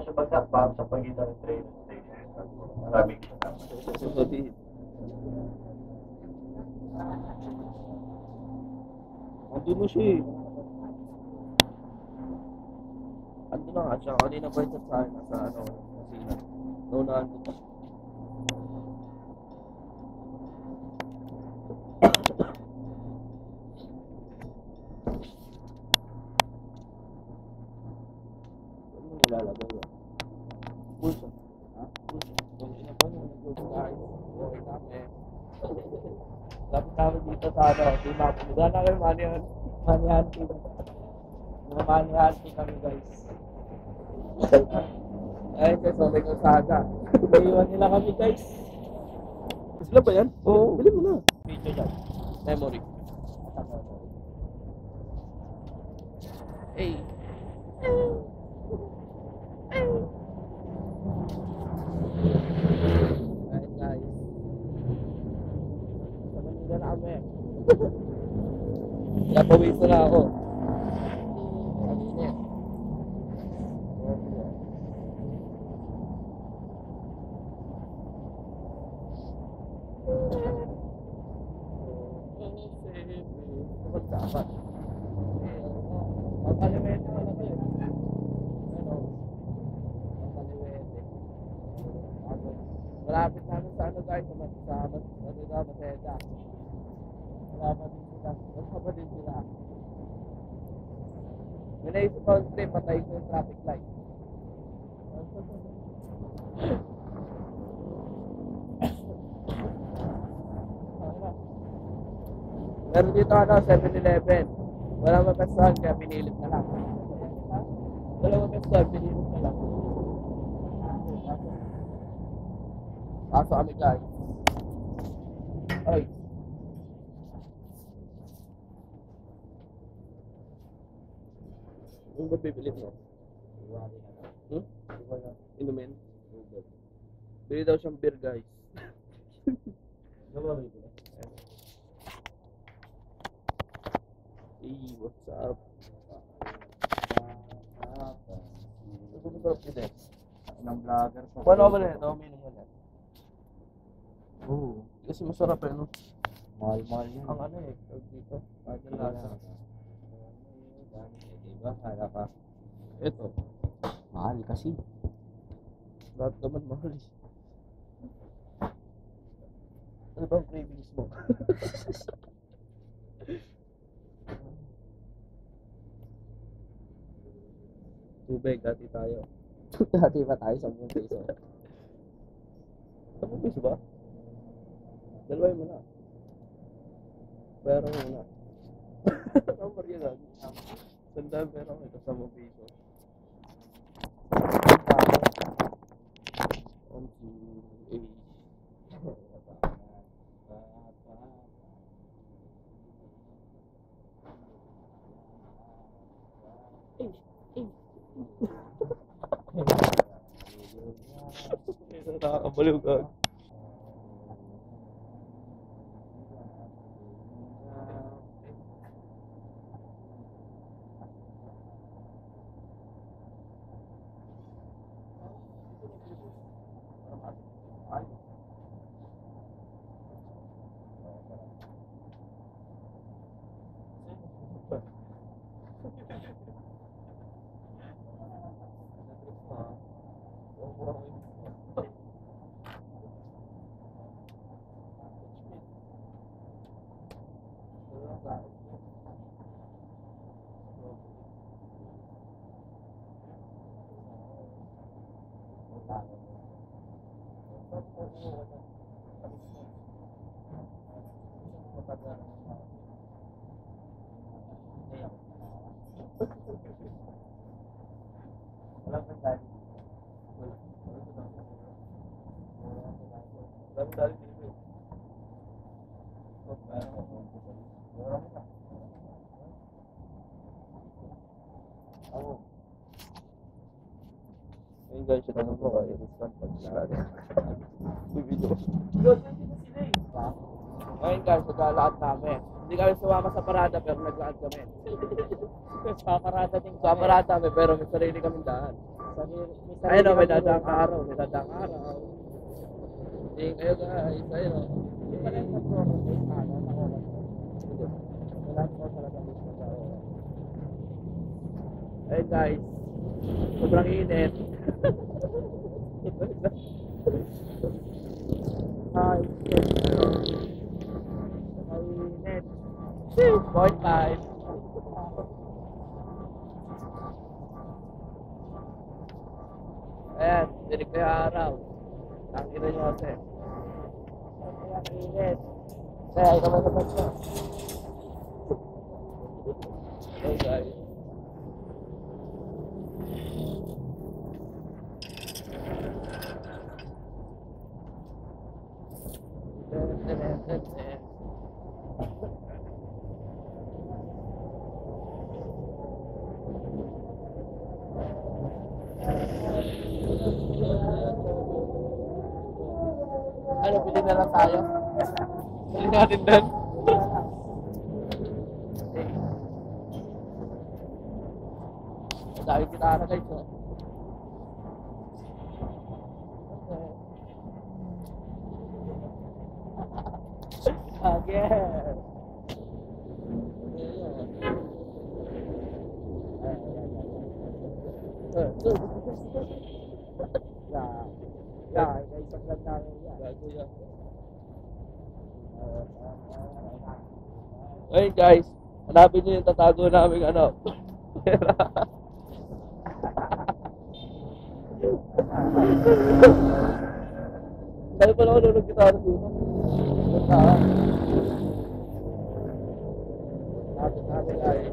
sa bagsak, parang sa pagitan ng train and station. Maraming kasama. Andun na siya eh. Andun na nga siya. Kanina ba yung chat sa akin? Nasa ano, kasina. Naunahan ko pa. Ano mo nilalagay yan? Pulsa. Ha? Pulsa. Kung ina pa nung nag-guys. Okay kami. Lapit namin dito sa ano. Di natin. Wala na kayo manihanti. Mga manihanti kami guys. Ay, so may Gonzaga. Iiwan nila kami guys. Sila ba yan? Oo. Bili mo na. Video dyan. Memory. Hey. Ayun guys. Sa Manila na kami. Kaya pawisa na ako. Kalinit. Dapat. Papaliwete ka na to eh. Ano? Papaliwete. Malapit namin sa ano guys, sa Maseda. Malapit din sila. Malapit din sila. May naisip ko yung patay ko yung traffic light. Meron dito ano, 7-Eleven. Wala mapestuhan kaya pinilit na lang. Wala mapestuhan, pinilit na lang. Pasok kami guys. Ay. Ano ba bibili mo? Inumin? Bili daw siyang beer guys. Hey, what's up? Ito ba ito pwede? Ng vlogger ko. Paano ka ba na ito? Uminom ka na? Oo. Kasi masarap eh, no? Mahal-mahal yun. Ang ano eh, dito. Kahit yung lasa. Diba? Kaya ka. Ito. Mahal kasi. Lahat naman mahal eh. Ano bang cravings mo? Tubig, dati tayo. Dati pa tayo 10 peso. 10 piso ba? Dalawin mo na. Bayaran mo na. Number yun lang. Sandaan pero ito 10 piso. Nakakabaliw ka. Ayun guys, ito na po kayo. Video. Ayun guys, naglalakad namin. Hindi kami sumama sa parada pero naglakad kami. Sa parada din. Sa parada kami pero may sarili kaming daan. Ayun o, may dadang araw. May dadang araw. Hindi kayo guys. Ayun o. Hindi pala yung nag-rotate na ano, na oras. Wala ko talaga dito sa oras. Ayun guys. Sobrang init. Ay, shit. Mainit. 6.5. Ayan, dinig ko yung araw. Tangin na nyo kasi. Kaya init. Kaya ikaw naman ko. Oh guys. Ano, pili na lang tayo? Pili natin doon. Dahil kita na guys, oh. Again. Yeah, isang lang namin yan. Gago yan. Hey guys, hanapin nyo yung tatago namin ano. Dahil pala ako nunod gitara dito. Hanapin namin guys.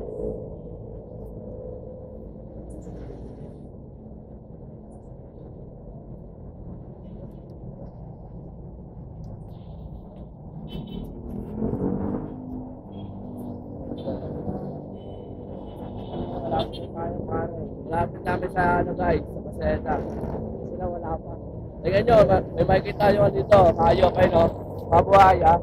Malapit namin sa ano guys, sa Paseda. Sila wala pa. Tingnan nyo, may makikita nyo dito. Hayop kayo, no? Mabuhaya.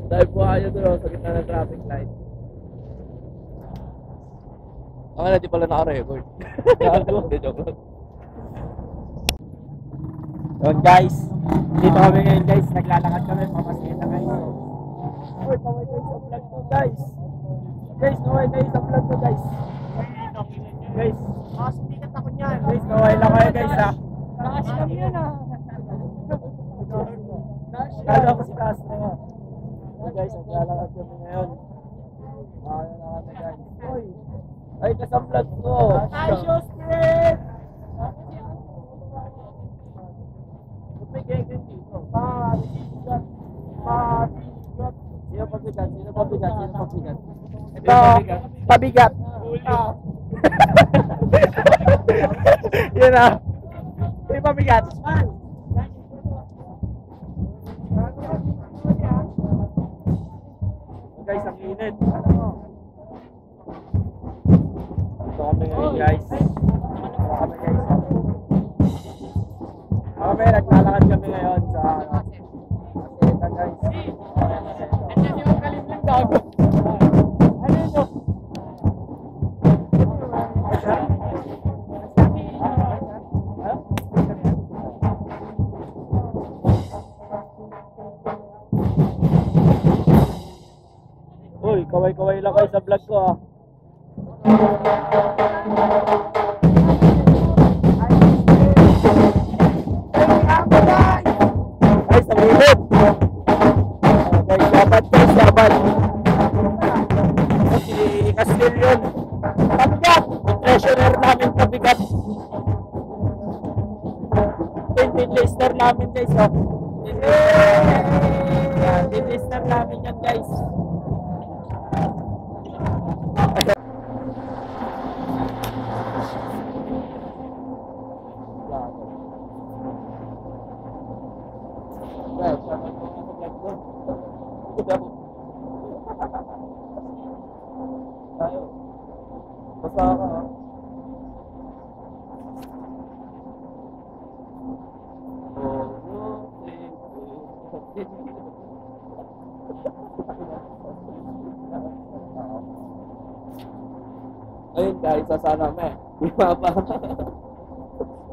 Dahil buhaya doon sa gitna ng traffic light. Ang na, di pala naka-record. Hindi, joke lang. Yun guys, dito kami ngayon guys, naglalakad kami, papasita kayo. Uy, kaway kayo sa vlog ko guys. Guys, kaway kayo sa vlog ko guys. Guys, sikat ako niyan. Guys, kaway lang kayo guys ha. Nakasham yan ha. Kala ko si Castro. Guys, naglalakad kami ngayon. Ayaw na kami guys. Uy, Ay, ka sa vlog ko. Asyo Street! May gagawin dito. Pasigat. Pasigat. Sino pabigat? Sino pabigat? Sino pabigat? Ito, pabigat. Yun na. Sino pabigat? Guys, ang init. Ito kami ngayon guys. Ito kami guys. Kami, naglalakad kami ngayon sa Paseta guys. Ano yung kalimling gago? Ano yun? Uy, kaway-kaway lang kayo sa vlog ko ah. Guys, ang init. Guys, dapat guys, dapat. Si Castil yun. Pabigat. Treasurer namin pabigat. 20 listener namin guys. Oh. 20 listener namin yan guys. Guys, sama ko sa vlog ko. Tayo. Basta ka ha. Ayun guys, sasana kami. Lima pa.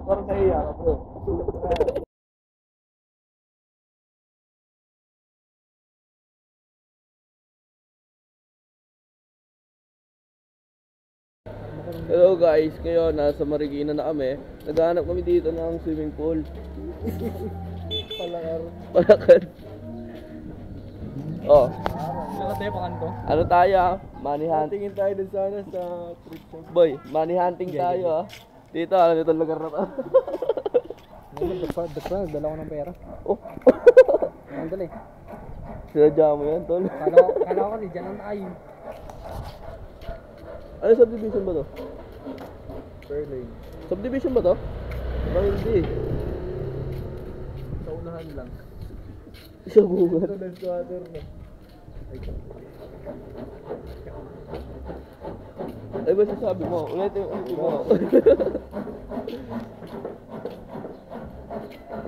Parang naiiyak ako bro. Hello guys, ngayon nasa Marikina na kami. Naghahanap kami dito ng swimming pool. Palakad. Oh. Ano tayo? Money hunting. Tingin tayo dun sana sa trip shop. Boy, money hunting tayo ah. Dito, ano dito lugar na to? Dala ko ng pera. Oh. Ang dali. Sinadya mo yan, tol. Kala ko kasi dyan ang nakayin. Ano subdivision ba to? Fairlane. Subdivision ba to? Parang hindi. Sa unahan lang. Isa bunga. Ito na squatter na. Ay ba sasabi mo? Ulitin mo.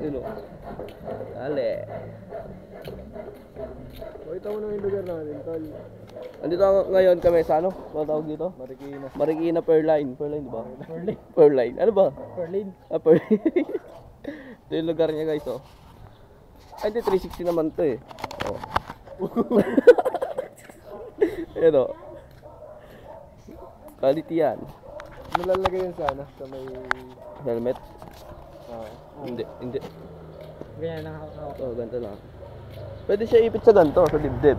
Yun o. Dali. Pakita mo na yung lugar natin, tol. Andito ngayon kami sa ano? Ano tawag dito? Marikina. Marikina Pearline. Pearline di ba? Fairlane. Pearline. Ano ba? Fairlane. Ah, Pearline. Ito yung lugar niya guys oh. Ay, di 360 naman to eh. Oh. Ayan o. Quality yan. Malalagay yun sana sa may... Helmet? Hindi. Ganyan lang ako. Oh, ganito lang. Pwede siya ipit sa ganito, sa dibdib.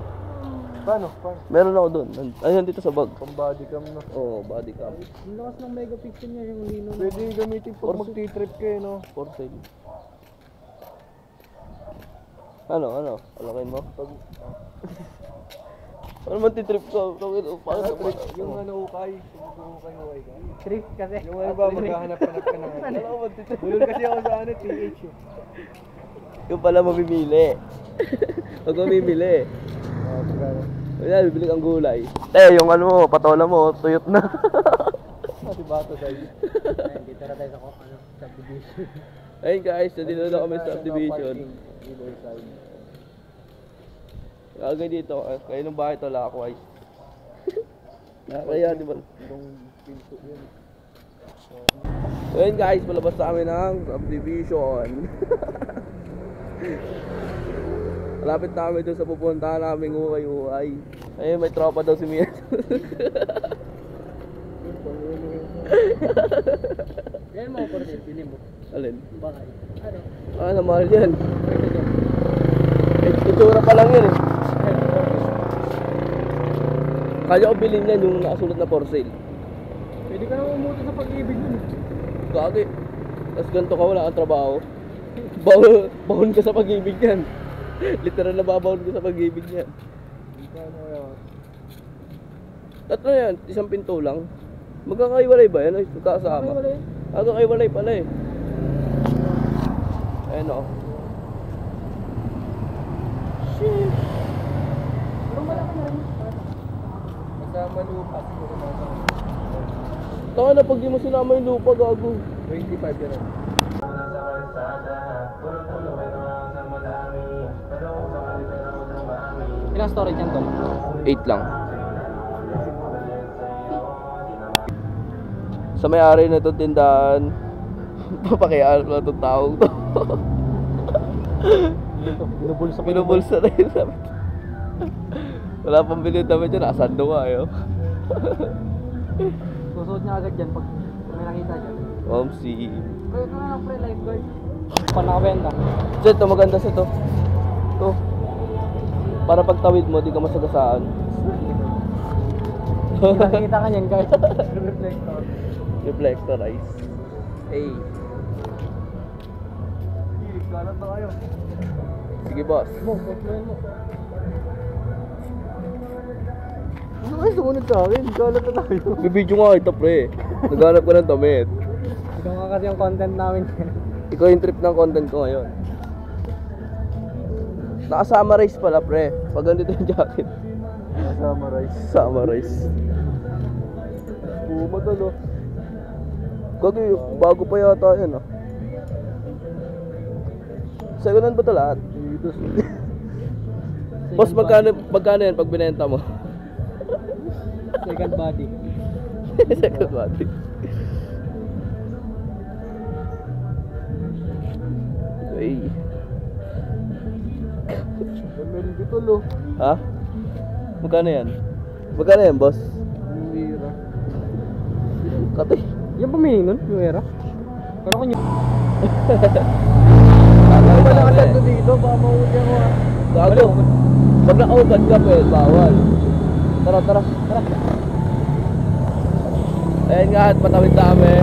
Paano? Meron ako doon. Ayun dito sa bag. Pang body cam na. Oh, body cam. Ang lakas ng megapixel niya yung lino. Pwede yung gamitin pag magti-trip kayo, no? For sale. Ano? Alakin mo? Ano man titrip ko? Yung ano ukay. Yung ukay ka. Trip kasi. Yung ano ba, maghahanap-hanap ka na. Ano ba titrip? Bulol kasi ako sa ano, TH yun. Yung pala mamimili. Pag mamimili. Oo, pagkano. Ayan, bibili kang gulay. Yung ano mo, patola mo, tuyot na. Pati bato tayo. Ayun, dito na tayo sa subdivision. Ayun guys, nandito na kami sa subdivision. Kagay dito, kayo ng bahay to Lakwais. Nakakaya, di ba? Itong pinto yun. Ayun guys, palabas sa amin ng subdivision. Malapit na kami doon sa pupuntahan naming ukay-ukay. Ayun, may tropa daw si Mia. Yan mo ako rin, pili mo. Alin? Bakay. Ano? Ah, namahal yan. Itsura pa lang yan eh. Kaya ko bilhin yan yung nakasulat na for sale. Pwede ka naman umuto sa pag-ibig nun. Gagi. Tapos ganito ka, wala kang trabaho. Bahon ka sa pag-ibig yan. Literal na babahon ka sa pag-ibig yan. Tatlo yan, isang pinto lang. Magkakaiwalay ba yan? Ay, magkakasama. Magkakaiwalay pala eh. Ayun o. Shit. Kasama lupa siguro nasa. Taka na pag di mo sinama yung lupa, gago. 25 yan. Ilang storage yan tol? 8 lang. Sa may-ari na itong tindahan, papakiyaan ko na itong taong to. Binubulsa na yun. Wala pang bilhin namin dyan, nakasando ka eh. Susuot niya agad dyan pag may nakita dyan. Omsi. Pero ito na lang pre, lifeguard. Pa nakabenta. Ito, maganda sa to. Ito. Para pagtawid mo, di ka masagasaan. Nakikita ka niyan guys. Reflector. Reflectorize. Hey. Galat na kayo. Sige boss. Mo, pagplayan mo. Ano kayo sumunod sa akin? Galat na tayo. Bibidyo nga kita pre. Naghanap ko ng damit. Ikaw nga kasi yung content namin. Ikaw yung trip ng content ko ngayon. Naka-summarize pala pre. Pag ganito yung jacket. Summarize. Summarize. Puma talo. Gagi, bago pa yata yan ah. Second hand ba ito lahat? Boss, magkano yan pag binenta mo? Second body. Second body. Ay. Meron dito lo. Ha? Magkano yan? Magkano yan, boss? Mira. Kati. Yan pa meaning nun, yung era? Kala ko nyo. Ano ba nakasando dito? Baka mahuli ako ha. Gago. Pag na-open ka, pwede, bawal. Tara, tara, tara. Ayun nga, at patawid na kami.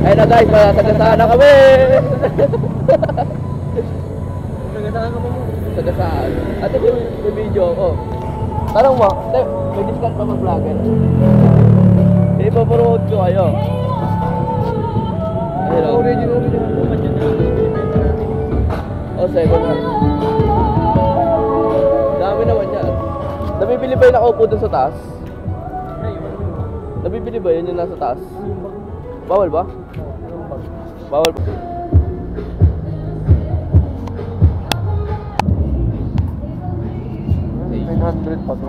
Ayun na guys, matagasaan na kami! Nagasaan ka pa mo. Tagasaan. At ito yung video ko. Tanong mo, may discount pa mag-vlogger? Ipapromote ko kayo. Ayun o. Original naman yun na. O, second hand. Dami naman yan. Nabibili ba yung nakaupo dun sa taas? Nabibili ba yun yung nasa taas? Bawal ba? Bawal ba? Ay, 900 pa to.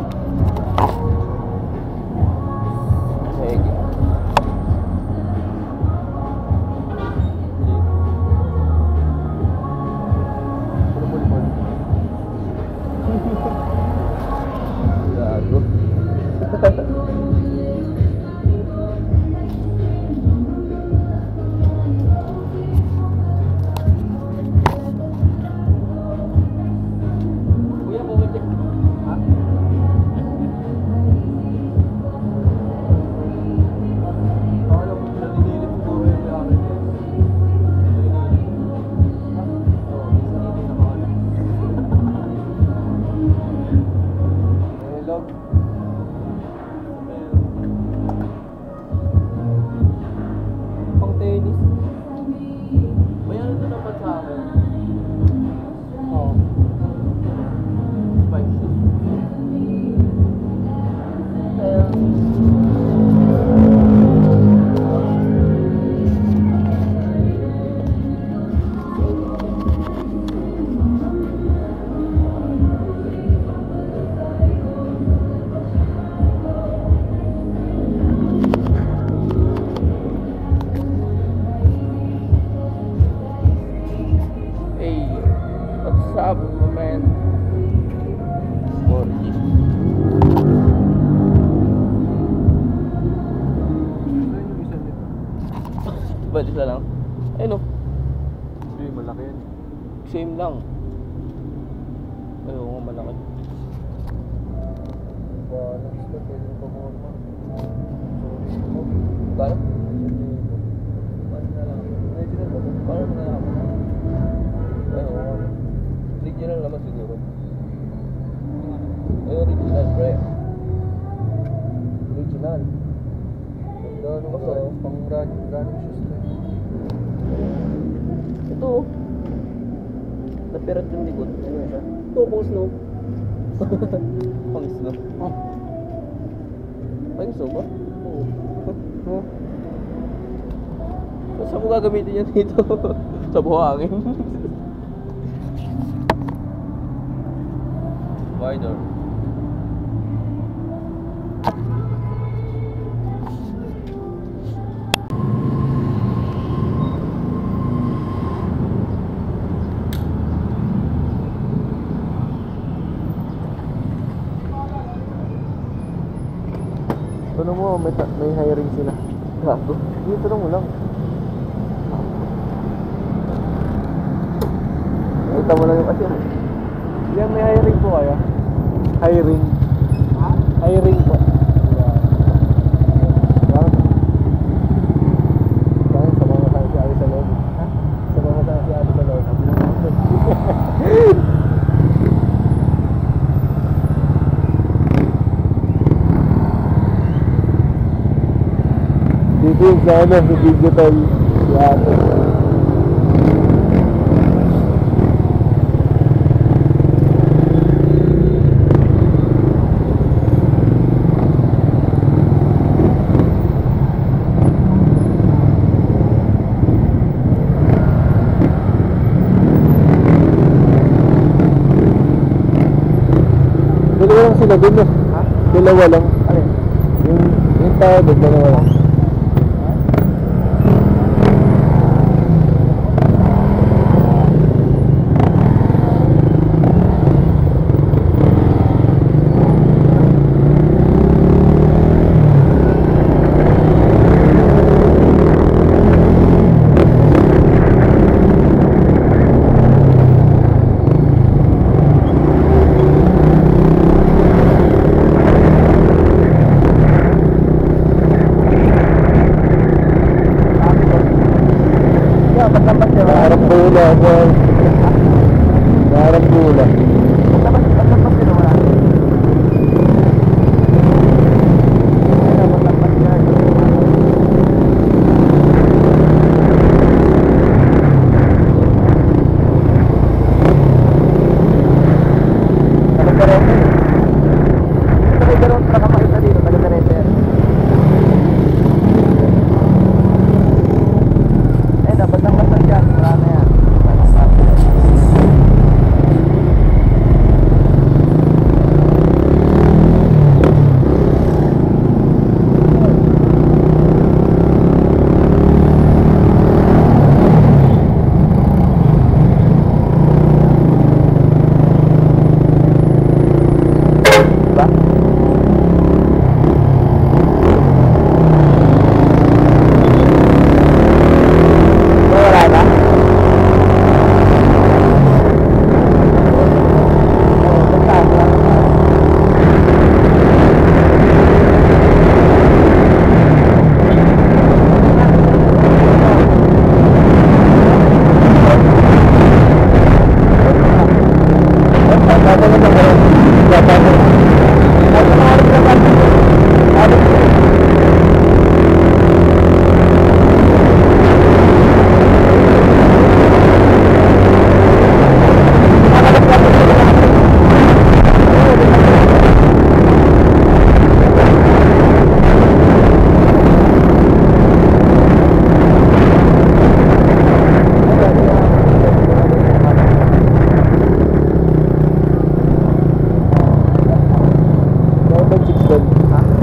sige. Gago. Kuya, bumalik. Ha? Akala mo naninilip ko yung may-ari niya. Hello. Pang tennis. May ano na naman sa akin? Oo. Spike shoes. Kaya... Hey, what's up, my man? Borgi. Ba't isa lang? Ayun o, Hindi, malaki yan. same lang. Ay, oo nga, malaki. Balance ka, pwede mo pamorma. Kano? Ano na lang? Original ba to? Paano mo nalaman? Ay, oo nga. Original naman siguro. Ay, original, pre. Original. Ganda nung pang running shoes na yun. Ito. Napirat yung likod. Ano siya? Ito, pang snow. Pang snow. Oh. Pang snow ba? Oo. Oh. Saan mo gagamitin yan dito? Sa buhangin. Wider. Tanong mo, may hiring sila. Gago. Hindi, tanong mo lang. Kita mo lang yung kasi. Yan, may hiring po kaya? Hiring. Ha? Hiring po. Bakit sa mga tayo si Ali sa loob? Ha? Sa mga tayo si Ali sa loob. Dito yung sa ano, sa digital. Yan. Dalawa lang sila dun eh. Ha? Dalawa lang. Ano? Yung tayo, doon na naman. Harap bula, boy. Harap bula.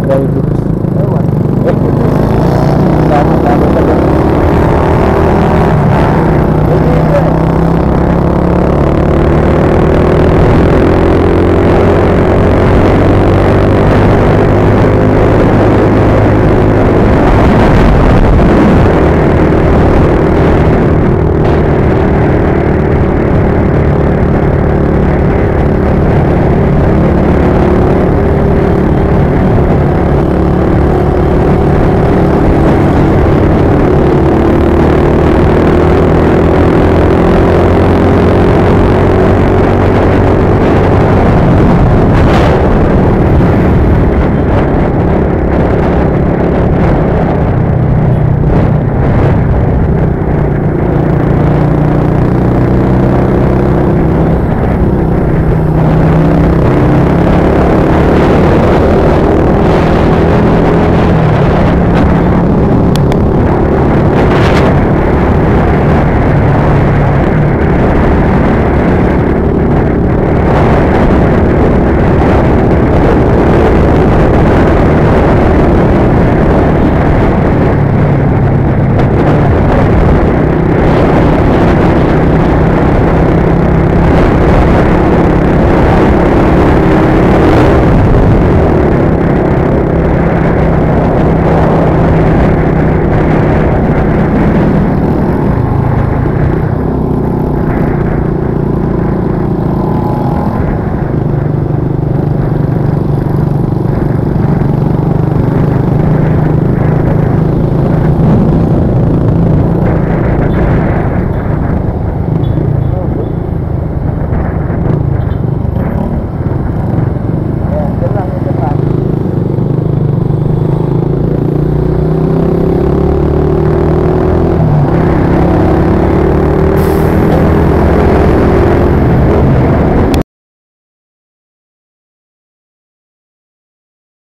Very good.